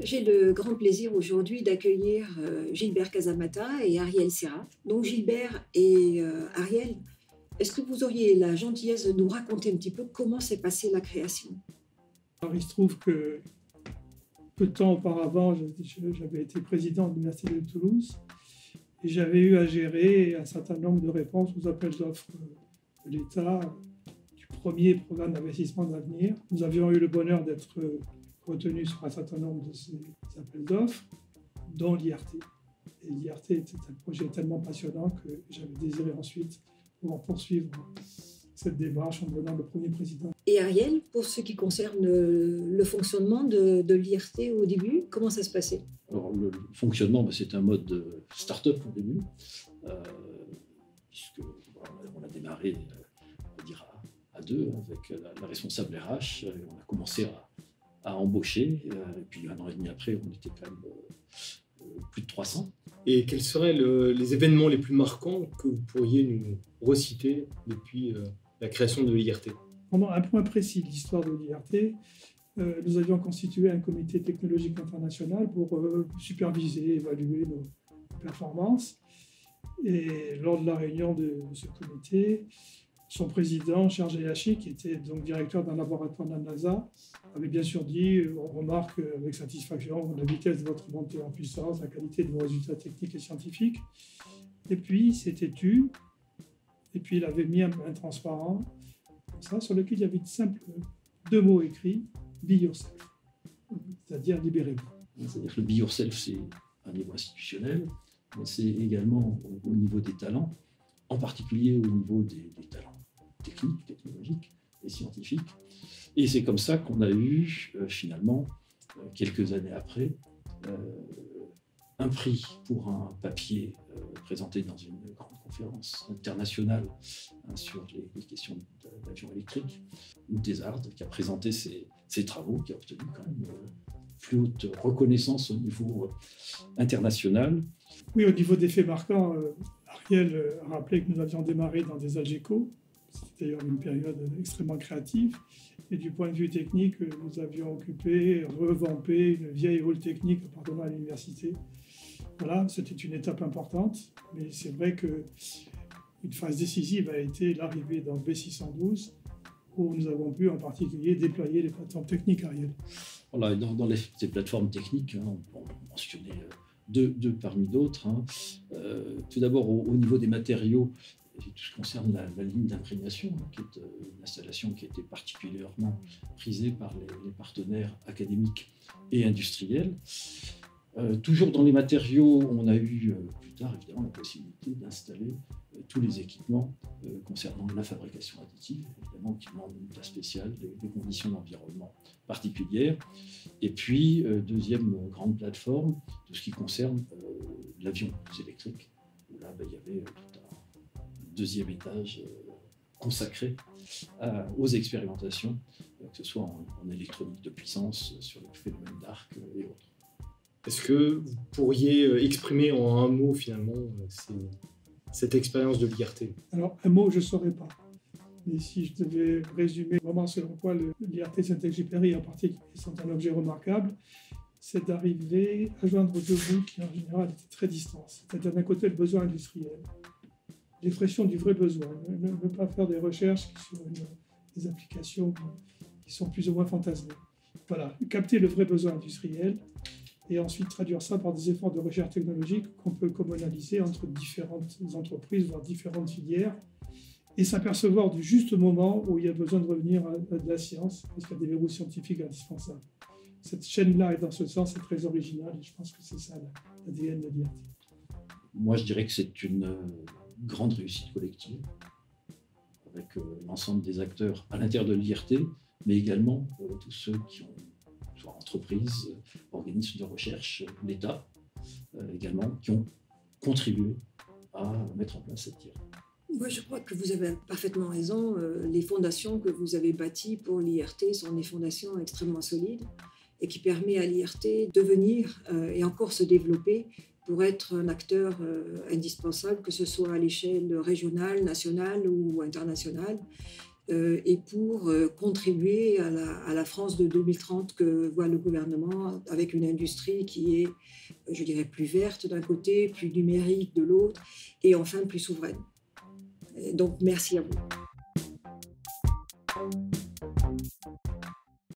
J'ai le grand plaisir aujourd'hui d'accueillir Gilbert Casamata et Ariel Serra. Donc Gilbert et Ariel, est-ce que vous auriez la gentillesse de nous raconter un petit peu comment s'est passée la création? Alors, il se trouve que peu de temps auparavant, j'avais été président de l'Université de Toulouse et j'avais eu à gérer un certain nombre de réponses aux appels d'offres de l'État du premier programme d'investissement d'avenir. Nous avions eu le bonheur d'être retenus sur un certain nombre de ces appels d'offres, dont l'IRT. Et l'IRT était un projet tellement passionnant que j'avais désiré ensuite pouvoir poursuivre cette démarche en devenant le premier président. Et Ariel, pour ce qui concerne le fonctionnement de l'IRT au début, comment ça se passait? Alors, le fonctionnement, c'est un mode start-up au début, puisque on a démarré on va dire à deux avec la responsable RH. On a commencé à embaucher, et puis un an et demi après, on était quand même plus de 300. Et quels seraient les événements les plus marquants que vous pourriez nous reciter depuis la création de l'IRT? Pendant un point précis de l'histoire de l'IRT, nous avions constitué un comité technologique international pour superviser, évaluer nos performances. Et lors de la réunion de ce comité, son président, Serge Hayashi, qui était donc directeur d'un laboratoire de la NASA, avait bien sûr dit « On remarque avec satisfaction la vitesse de votre montée en puissance, la qualité de vos résultats techniques et scientifiques. » Et puis, il s'était tu, et puis il avait mis un transparent, comme ça, sur lequel il y avait deux mots écrits, « Be yourself », c'est-à-dire « libérez-vous ». C'est-à-dire que le Be Yourself, c'est un niveau institutionnel, mais c'est également au niveau des talents, en particulier au niveau des talents techniques, technologiques et scientifiques. Et c'est comme ça qu'on a eu, finalement, quelques années après, un prix pour un papier présenté dans une grande conférence internationale sur les questions d'avion électrique, Thésard, qui a présenté ses travaux, qui a obtenu quand même plus haute reconnaissance au niveau international. Oui, au niveau des faits marquants, Ariel a rappelé que nous avions démarré dans des algécos. C'était d'ailleurs une période extrêmement créative. Et du point de vue technique, nous avions occupé, revampé une vieille hall technique appartenant à l'université. Voilà, c'était une étape importante, mais c'est vrai qu'une phase décisive a été l'arrivée dans B612, où nous avons pu en particulier déployer les plateformes techniques Ariel. Voilà, dans ces plateformes techniques, on peut mentionner deux parmi d'autres. Tout d'abord, au niveau des matériaux, tout ce qui concerne la ligne d'imprégnation, qui est une installation qui a été particulièrement prisée par les partenaires académiques et industriels. Toujours dans les matériaux, on a eu plus tard évidemment la possibilité d'installer tous les équipements concernant la fabrication additive, évidemment qui demandent une place spéciale, des conditions d'environnement particulières. Et puis, deuxième grande plateforme, tout ce qui concerne l'avion électrique, où là, il y avait tout un deuxième étage consacré aux expérimentations, que ce soit en électronique de puissance, sur le phénomène d'arc et autres. Est-ce que vous pourriez exprimer en un mot, finalement, cette expérience de l'IRT? Alors, un mot, je ne saurais pas. Mais si je devais résumer vraiment selon quoi l'IRT Saint-Exupéry en particulier sont un objet remarquable, c'est d'arriver à joindre deux bouts qui, en général, étaient très distants. C'est-à-dire d'un côté, le besoin industriel, l'expression du vrai besoin, ne pas faire des recherches sur des applications qui sont plus ou moins fantasmées. Voilà, capter le vrai besoin industriel, et ensuite traduire ça par des efforts de recherche technologique qu'on peut communaliser entre différentes entreprises, voire différentes filières, et s'apercevoir du juste moment où il y a besoin de revenir à de la science, parce qu'il y a des verrous scientifiques indispensables. Cette chaîne-là, et dans ce sens, est très originale, et je pense que c'est ça l'ADN de l'IRT. Moi, je dirais que c'est une grande réussite collective, avec l'ensemble des acteurs à l'intérieur de l'IRT, mais également tous ceux qui ont soit entreprises, organismes de recherche, l'État également, qui ont contribué à mettre en place cette IRT. Moi, je crois que vous avez parfaitement raison. Les fondations que vous avez bâties pour l'IRT sont des fondations extrêmement solides et qui permettent à l'IRT de venir et encore se développer pour être un acteur indispensable, que ce soit à l'échelle régionale, nationale ou internationale. et pour contribuer à la France de 2030 que voit le gouvernement, avec une industrie qui est, je dirais, plus verte d'un côté, plus numérique de l'autre, et enfin plus souveraine. Et donc, merci à vous.